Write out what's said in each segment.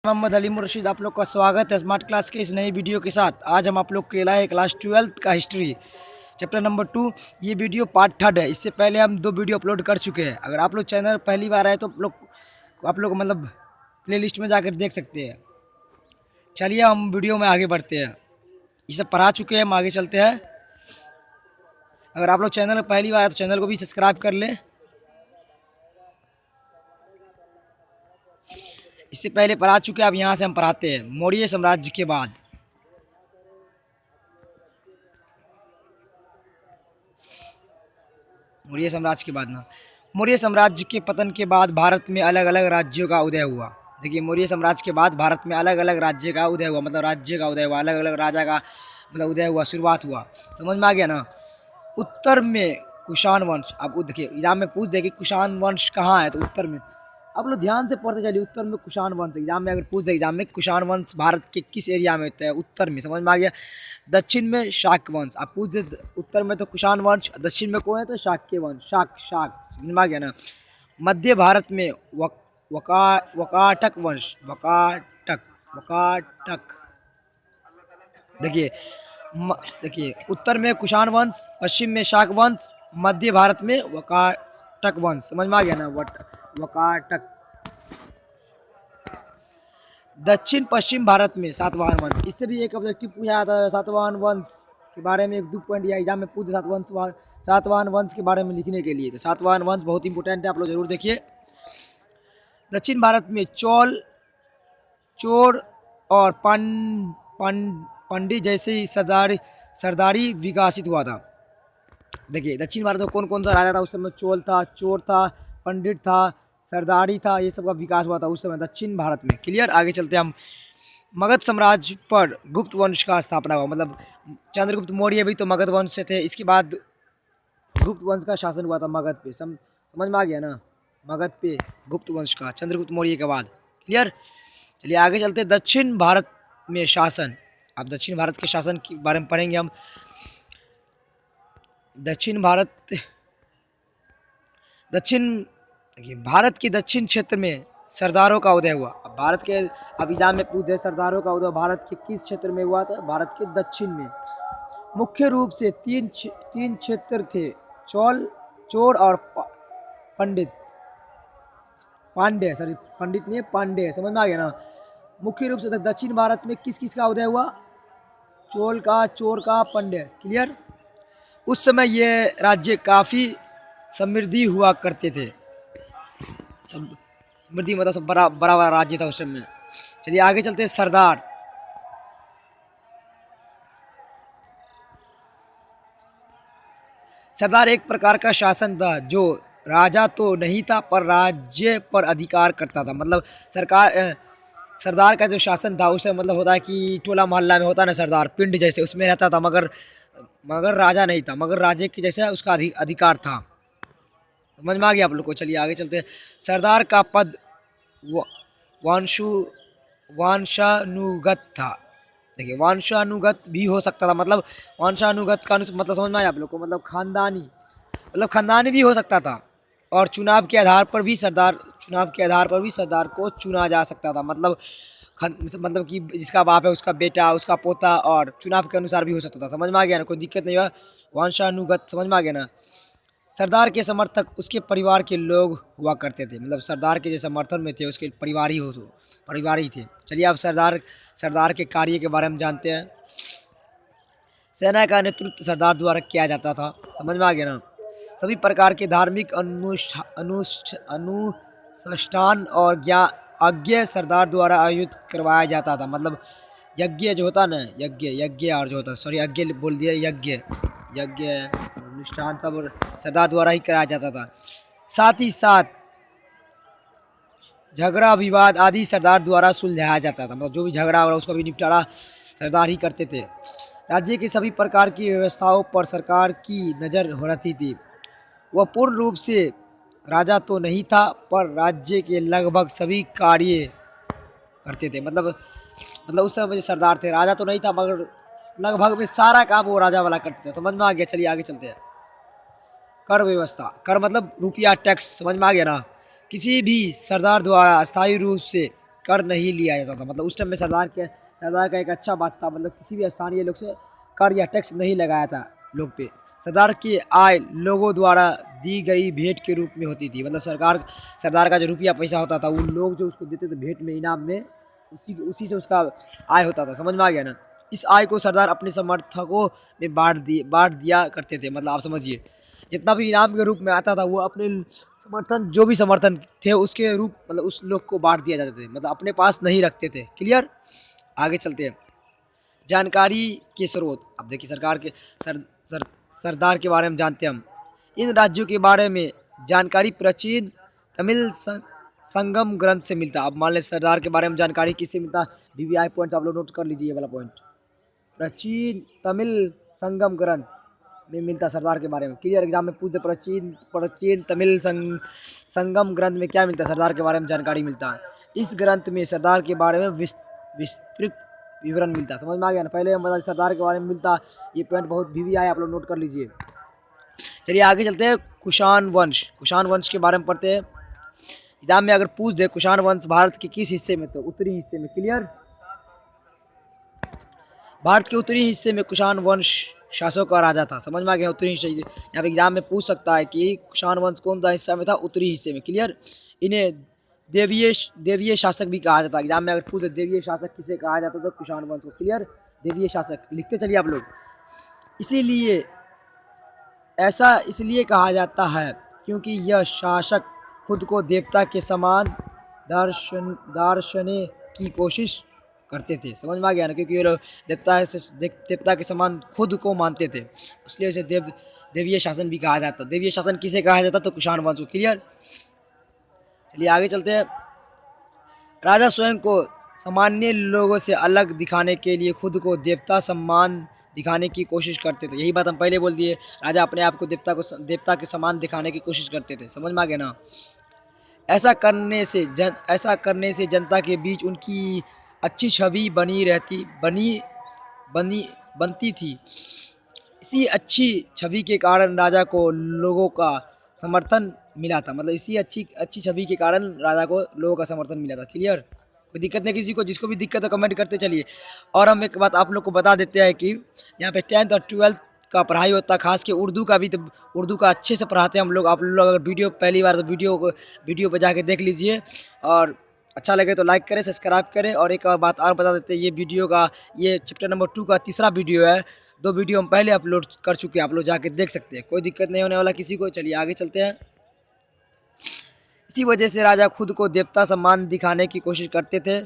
मोहम्मद अलीम रशीद, आप लोग का स्वागत है स्मार्ट क्लास के इस नई वीडियो के साथ। आज हम आप लोग के लाए क्लास 12th का हिस्ट्री चैप्टर नंबर 2। ये वीडियो पार्ट 3 है। इससे पहले हम 2 वीडियो अपलोड कर चुके हैं। अगर आप लोग चैनल पहली बार आए तो आप लोग मतलब प्ले लिस्ट में जाकर देख सकते हैं। चलिए हम वीडियो में आगे बढ़ते हैं। ये सब पढ़ा चुके हैं, हम आगे चलते हैं। अगर आप लोग चैनल पहली बार आए तो चैनल को भी सब्सक्राइब कर लें। इससे पहले पढ़ा चुके हैं, अब यहाँ से हम पढ़ाते हैं। मौर्य साम्राज्य के बाद मौर्य साम्राज्य के पतन के बाद भारत में अलग अलग राज्यों का उदय हुआ। देखिए, मौर्य साम्राज्य के बाद भारत में अलग अलग राज्य का उदय हुआ, मतलब राज्य का उदय हुआ, अलग अलग राजा का मतलब उदय हुआ, शुरुआत हुआ। समझ में आ गया ना। उत्तर में कुषाण वंश। अब देखिए, एग्जाम में पूछ दे कि कुषाण वंश कहाँ है, तो उत्तर में। आप लोग ध्यान से पढ़ते चलिए। उत्तर में कुषाण वंश, एग्जाम में अगर पूछ दे एग्जाम में कुषाण वंश भारत के किस एरिया में होता है, उत्तर में। समझ में आ गया। दक्षिण में शाक वंश। आप पूछ दे उत्तर में तो कुषाण वंश, दक्षिण में कौन है तो शाक्य वंश, शाक। समझ में आ गया ना। मध्य भारत में वकाटक वंश, वकाटक। देखिए देखिए, उत्तर में कुषाण वंश, पश्चिम में शाक वंश, मध्य भारत में वकाटक वंश। समझ में आ गया ना। वकाटक। दक्षिण पश्चिम भारत में सातवाहन वंश। इससे भी एक ऑब्जेक्टिव पूछा था, सातवाहन वंश के बारे में। 1-2 पॉइंट या एग्जाम में पूछ सातवाहन वंश के बारे में लिखने के लिए। तो सातवाहन वंश बहुत इंपॉर्टेंट है, आप लोग जरूर देखिए। दक्षिण भारत में चोर और पंडित जैसे सरदारी विकसित हुआ था। देखिए, दक्षिण भारत में कौन कौन सा राजा था उस समय। चोर था, पंडित था, सरदारी था, ये सब का विकास हुआ था उस समय दक्षिण भारत में। क्लियर। आगे चलते हैं हम। मगध साम्राज्य पर गुप्त वंश का स्थापना हुआ, मतलब चंद्रगुप्त मौर्य भी तो मगध वंश से थे। इसके बाद गुप्त वंश का शासन हुआ था मगध पे। समझ में आ गया ना। मगध पे गुप्त वंश का चंद्रगुप्त मौर्य के बाद। क्लियर। चलिए आगे चलते हैं। दक्षिण भारत में शासन। अब दक्षिण भारत के शासन के बारे में पढ़ेंगे हम। भारत के दक्षिण क्षेत्र में सरदारों का उदय हुआ। अब भारत के एग्जाम में पूछे सरदारों का उदय भारत के किस क्षेत्र में हुआ था, भारत के दक्षिण में। मुख्य रूप से तीन क्षेत्र थे, चोर और पांड्य। समझ में आ गया ना। मुख्य रूप से दक्षिण भारत में किस किस का उदय हुआ, चोर का, पांड्य। क्लियर। उस समय ये राज्य काफी समृद्धि हुआ करते थे। समृद्धि मतलब सब बड़ा बड़ा राज्य था उस समय। चलिए आगे चलते हैं। सरदार एक प्रकार का शासन था जो राजा तो नहीं था पर राज्य पर अधिकार करता था। मतलब सरदार का जो शासन था उसमें मतलब होता है कि टोला मोहल्ला में होता है ना सरदार, पिंड जैसे, उसमें रहता था, मगर राजा नहीं था, मगर राजे की जैसे उसका अधिकार था। समझ में आ गया आप लोग को। चलिए आगे चलते हैं। सरदार का पद वंशानुगत था। देखिए, वंशानुगत भी हो सकता था, मतलब वंशानुगत का मतलब समझ में आया आप लोग को, मतलब खानदानी भी हो सकता था। और चुनाव के आधार पर भी सरदार को चुना जा सकता था। मतलब कि जिसका बाप है उसका बेटा, उसका पोता, और चुनाव के अनुसार भी हो सकता था। समझ में आ गया ना, कोई दिक्कत नहीं हुआ। वंशानुगत। समझ में आ गया ना। सरदार के समर्थक उसके परिवार के लोग हुआ करते थे, मतलब सरदार के जो समर्थन में थे उसके परिवार ही थे। चलिए अब सरदार के कार्य के बारे में जानते हैं। सेना का नेतृत्व सरदार द्वारा किया जाता था। समझ में आ गया ना। सभी प्रकार के धार्मिक अनुष्ठान और यज्ञ सरदार द्वारा आयोजित करवाया जाता था। मतलब यज्ञ जो होता ना, यज्ञ और जो होता, सॉरी यज्ञ बोल दिया, यज्ञ अनुष्ठान सब सरदार द्वारा ही कराया जाता था। साथ ही साथ झगड़ा विवाद आदि सरदार द्वारा सुलझाया जाता था। मतलब जो भी झगड़ा हो रहा उसका भी निपटारा सरदार ही करते थे। राज्य की सभी प्रकार की व्यवस्थाओं पर सरकार की नज़र रहती थी। वह पूर्ण रूप से राजा तो नहीं था पर राज्य के लगभग सभी कार्य करते थे। मतलब उस समय सरदार थे, राजा तो नहीं था मगर लगभग में सारा काम वो राजा वाला करते थे। समझ में आ गया। चलिए आगे चलते हैं। कर व्यवस्था। कर मतलब रुपया, टैक्स। समझ में आ गया ना। किसी भी सरदार द्वारा अस्थायी रूप से कर नहीं लिया जाता था। मतलब उस टाइम में सरदार का एक अच्छा बात था, मतलब किसी भी स्थानीय लोग से कर या टैक्स नहीं लगाया था लोग पे। सरदार की आय लोगों द्वारा दी गई भेंट के रूप में होती थी। मतलब सरदार का जो रुपया पैसा होता था वो लोग जो उसको देते थे भेंट में, इनाम में, उसी से उसका आय होता था। समझ में आ गया ना? इस आय को सरदार अपने समर्थकों में बांट दिया करते थे। मतलब आप समझिए, जितना भी इनाम के रूप में आता था वो अपने जो भी समर्थन थे उसके रूप, मतलब उस लोग को बांट दिया जाते थे, मतलब अपने पास नहीं रखते थे। क्लियर? आगे चलते हैं। जानकारी के स्रोत। अब देखिए सरकार के सरदार के बारे में जानते हैं हम। इन राज्यों के बारे में जानकारी प्राचीन तमिल संगम ग्रंथ से मिलता। अब मान लें सरदार के बारे में जानकारी किससे मिलता? वीवीआई पॉइंट आप लोग नोट कर लीजिए ये वाला पॉइंट। प्राचीन तमिल संगम ग्रंथ में मिलता सरदार के बारे में। क्लियर? एग्जाम में पूछते प्राचीन तमिल संगम ग्रंथ में क्या मिलता है? सरदार के बारे में जानकारी मिलता है। इस ग्रंथ में सरदार के बारे में विस्तृत विवरण मिलता है। समझ में आ गया ना? पहले हम बता सरदार के बारे में मिलता, ये पॉइंट बहुत वीवीआई आप लोग नोट कर लीजिए। चलिए आगे चलते हैं। कुषाण वंश के बारे में पढ़ते हैं। एग्जाम में अगर पूछ दे कुषाण वंश भारत के किस हिस्से में, तो उत्तरी हिस्से में। क्लियर? भारत के उत्तरी हिस्से में कुषाण वंश शासकों का राजा था। समझ में आ गया? उत्तरी हिस्से यहाँ पे एग्जाम में पूछ सकता है कि कुषाण वंश कौन सा हिस्सा में था? उत्तरी हिस्से में। क्लियर? इन्हें देवीय शासक भी कहा जाता है। एग्जाम में अगर पूछ दे देवीय शासक किसे कहा जाता था? कुषाण वंश को। क्लियर? देवीय शासक लिखते चलिए आप लोग। इसीलिए ऐसा इसलिए कहा जाता है क्योंकि यह शासक खुद को देवता के समान दर्शने की कोशिश करते थे। समझ में आ गया ना? क्योंकि ये लोग देवता के समान खुद को मानते थे, इसलिए उसे देवीय शासन भी कहा जाता। देवीय शासन किसे कहा जाता? तो कुषाण वंश को। क्लियर? चलिए आगे चलते हैं। राजा स्वयं को सामान्य लोगों से अलग दिखाने के लिए खुद को देवता सम्मान दिखाने की कोशिश करते थे। यही बात हम पहले बोल दिए, राजा अपने आप को देवता के समान दिखाने की कोशिश करते थे। समझ में आ गया ना? ऐसा करने से जनता के बीच उनकी अच्छी छवि बनती थी। इसी अच्छी छवि के कारण राजा को लोगों का समर्थन मिला था। मतलब इसी अच्छी छवि के कारण राजा को लोगों का समर्थन मिला था। क्लियर? कोई दिक्कत नहीं किसी को? जिसको भी दिक्कत है कमेंट करते चलिए। और हम एक बात आप लोग को बता देते हैं कि यहाँ पे 10th और 12th का पढ़ाई होता है, खास के उर्दू का भी। तो उर्दू का अच्छे से पढ़ाते हैं हम लोग। आप लोग अगर वीडियो पहली बार तो वीडियो पर जाके देख लीजिए, और अच्छा लगे तो लाइक करें, सब्सक्राइब करें। और एक और बात और बता देते हैं, ये चैप्टर नंबर 2 का तीसरा वीडियो है। 2 वीडियो हम पहले अपलोड कर चुके हैं, आप लोग जाके देख सकते हैं। कोई दिक्कत नहीं होने वाला किसी को। चलिए आगे चलते हैं। इसी वजह से राजा खुद को देवता सम्मान दिखाने की कोशिश करते थे।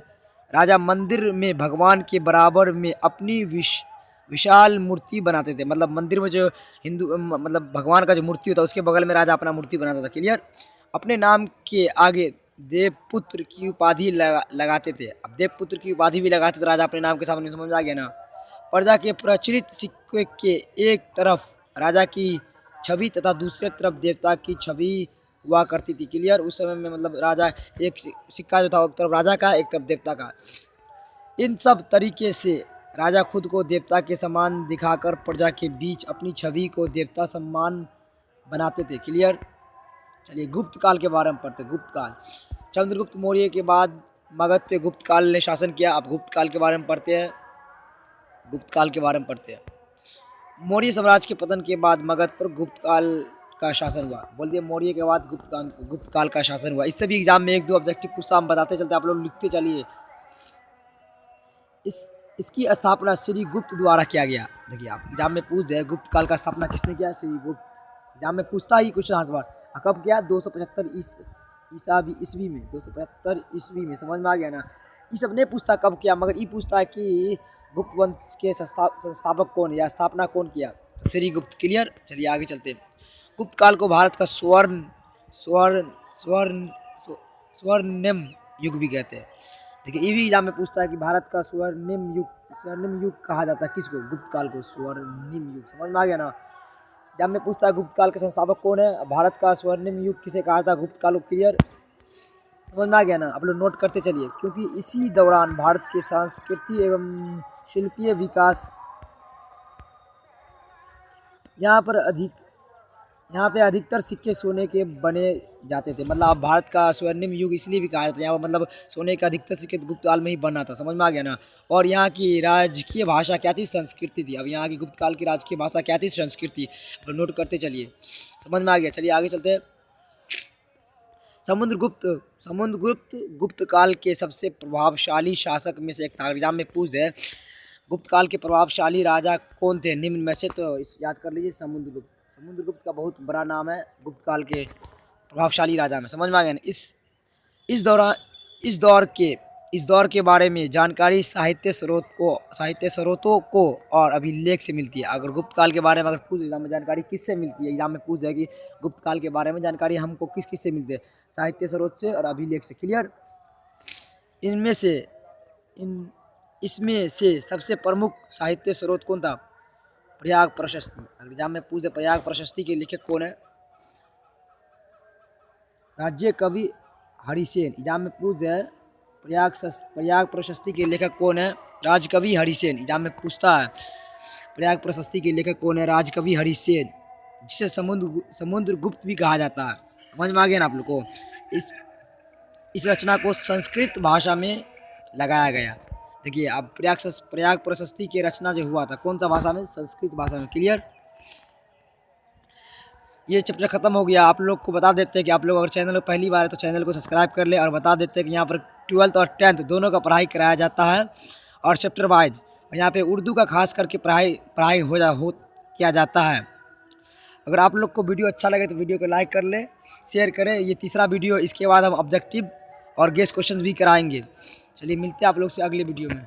राजा मंदिर में भगवान के बराबर में अपनी विशाल मूर्ति बनाते थे। मतलब मंदिर में जो मतलब भगवान का जो मूर्ति होता है उसके बगल में राजा अपना मूर्ति बनाता था। क्लियर? अपने नाम के आगे देवपुत्र की उपाधि लगाते थे। अब देवपुत्र की उपाधि भी लगाते थे राजा अपने नाम के सामने। समझ आ गया ना? प्रजा के प्रचलित सिक्के के एक तरफ राजा की छवि तथा दूसरे तरफ देवता की छवि हुआ करती थी। क्लियर? उस समय में मतलब राजा एक सिक्का जो था एक तरफ राजा का, एक तरफ देवता का। इन सब तरीके से राजा खुद को देवता के समान दिखाकर प्रजा के बीच अपनी छवि को देवता सम्मान बनाते थे। क्लियर? चलिए गुप्त काल के बारे में पढ़ते। गुप्त काल। चंद्रगुप्त मौर्य के बाद मगध पे गुप्त काल ने शासन किया। अब गुप्त काल के बारे में पढ़ते हैं। मौर्य साम्राज्य के पतन के बाद मगध पर गुप्त काल का शासन हुआ। बोल दिए मौर्य के बाद गुप्त काल का शासन हुआ। इससे भी एग्जाम में 1-2 ऑब्जेक्टिव पूछता, हम बताते चलते, आप लोग लिखते चलिए। इसकी स्थापना श्री गुप्त द्वारा किया गया। देखिए आप एग्जाम में पूछ दे गुप्त काल का स्थापना किसने किया? श्री गुप्त। एग्जाम में पूछता ही कुछ बार। कब किया? 275 ईस्वी में। 275 ईस्वी में। समझ में आ गया ना? ये सब नहीं पूछता कब किया, मगर ये पूछता है कि गुप्त वंश के संस्थापक कौन या स्थापना कौन किया? श्री गुप्त। क्लियर? चलिए आगे चलते हैं। गुप्त काल को भारत का स्वर्णिम युग भी कहते हैं। देखिए ये भी एग्जाम में पूछता है कि भारत का स्वर्णिम युग कहा जाता है किसको? गुप्त काल को स्वर्णिम युग। समझ में आ गया ना? एग्जाम में पूछता है गुप्त काल के संस्थापक कौन है? भारत का स्वर्णिम युग किसे कहा था? गुप्त काल को। क्लियर? समझ में आ गया ना? आप लोग नोट करते चलिए, क्योंकि इसी दौरान भारत के सांस्कृतिक एवं शिल्पीय विकास यहाँ यहाँ पे अधिकतर सिक्के सोने के बने जाते थे। मतलब अब भारत का स्वर्णिम युग इसलिए भी कहा जाता है, यहाँ पर मतलब सोने का अधिकतर सिक्के तो गुप्त काल में ही बना था। समझ में आ गया ना। और यहाँ की राजकीय भाषा क्या थी? संस्कृति थी। अब यहाँ की गुप्त काल की राजकीय भाषा क्या थी? संस्कृति। अब नोट करते चलिए, समझ में आ गया। चलिए आगे चलते हैं। समुद्रगुप्त समुद्रगुप्त गुप्त काल के सबसे प्रभावशाली शासक में से एक था। एग्जाम में पूछ दे गुप्त काल के प्रभावशाली राजा कौन थे निम्न में से, तो याद कर लीजिए समुद्रगुप्त। समुद्रगुप्त का बहुत बड़ा नाम है गुप्त काल के प्रभावशाली राजा में। समझ में आ गया ना। इस दौरान इस दौर के बारे में जानकारी साहित्य स्रोतों को और अभिलेख से मिलती है। अगर गुप्त काल के बारे में अगर पूछ एग्जाम में जानकारी किससे मिलती है, एग्जाम में पूछ जाएगी गुप्त काल के बारे में जानकारी हमको किस से मिलती है? साहित्य स्रोत से और अभिलेख से। क्लियर। इनमें से इन इसमें से सबसे प्रमुख साहित्य स्रोत कौन था? प्रयाग प्रशस्ति। अगर एग्जाम में पूछ दे प्रयाग प्रशस्ति के लेखक कौन है? राज्य कवि हरिसेन। एग्जाम में पूछ दे प्रयाग प्रशस्ति के लेखक कौन है? राजकवि हरिसेन। एग्जाम में पूछता है प्रयाग प्रशस्ति के लेखक कौन है? राजकवि हरिसेन, जिसे समुद्रगुप्त भी कहा जाता है। समझ में आ गया ना आप लोग को। इस रचना को संस्कृत भाषा में लगाया गया। देखिए अब प्रयाग प्रशस्ति की रचना जो हुआ था कौन सा भाषा में? संस्कृत भाषा में। क्लियर। ये चैप्टर खत्म हो गया। आप लोग को बता देते हैं कि आप लोग अगर चैनल में पहली बार है तो चैनल को सब्सक्राइब कर ले, और बता देते हैं कि यहाँ पर 12th और 10th दोनों का पढ़ाई कराया जाता है और चैप्टर वाइज। यहाँ पे उर्दू का खास करके पढ़ाई हो किया जाता है। अगर आप लोग को वीडियो अच्छा लगे तो वीडियो को लाइक कर ले, शेयर करें। ये तीसरा वीडियो, इसके बाद हम ऑब्जेक्टिव और गेस क्वेश्चन भी कराएंगे। चलिए मिलते हैं आप लोग से अगले वीडियो में।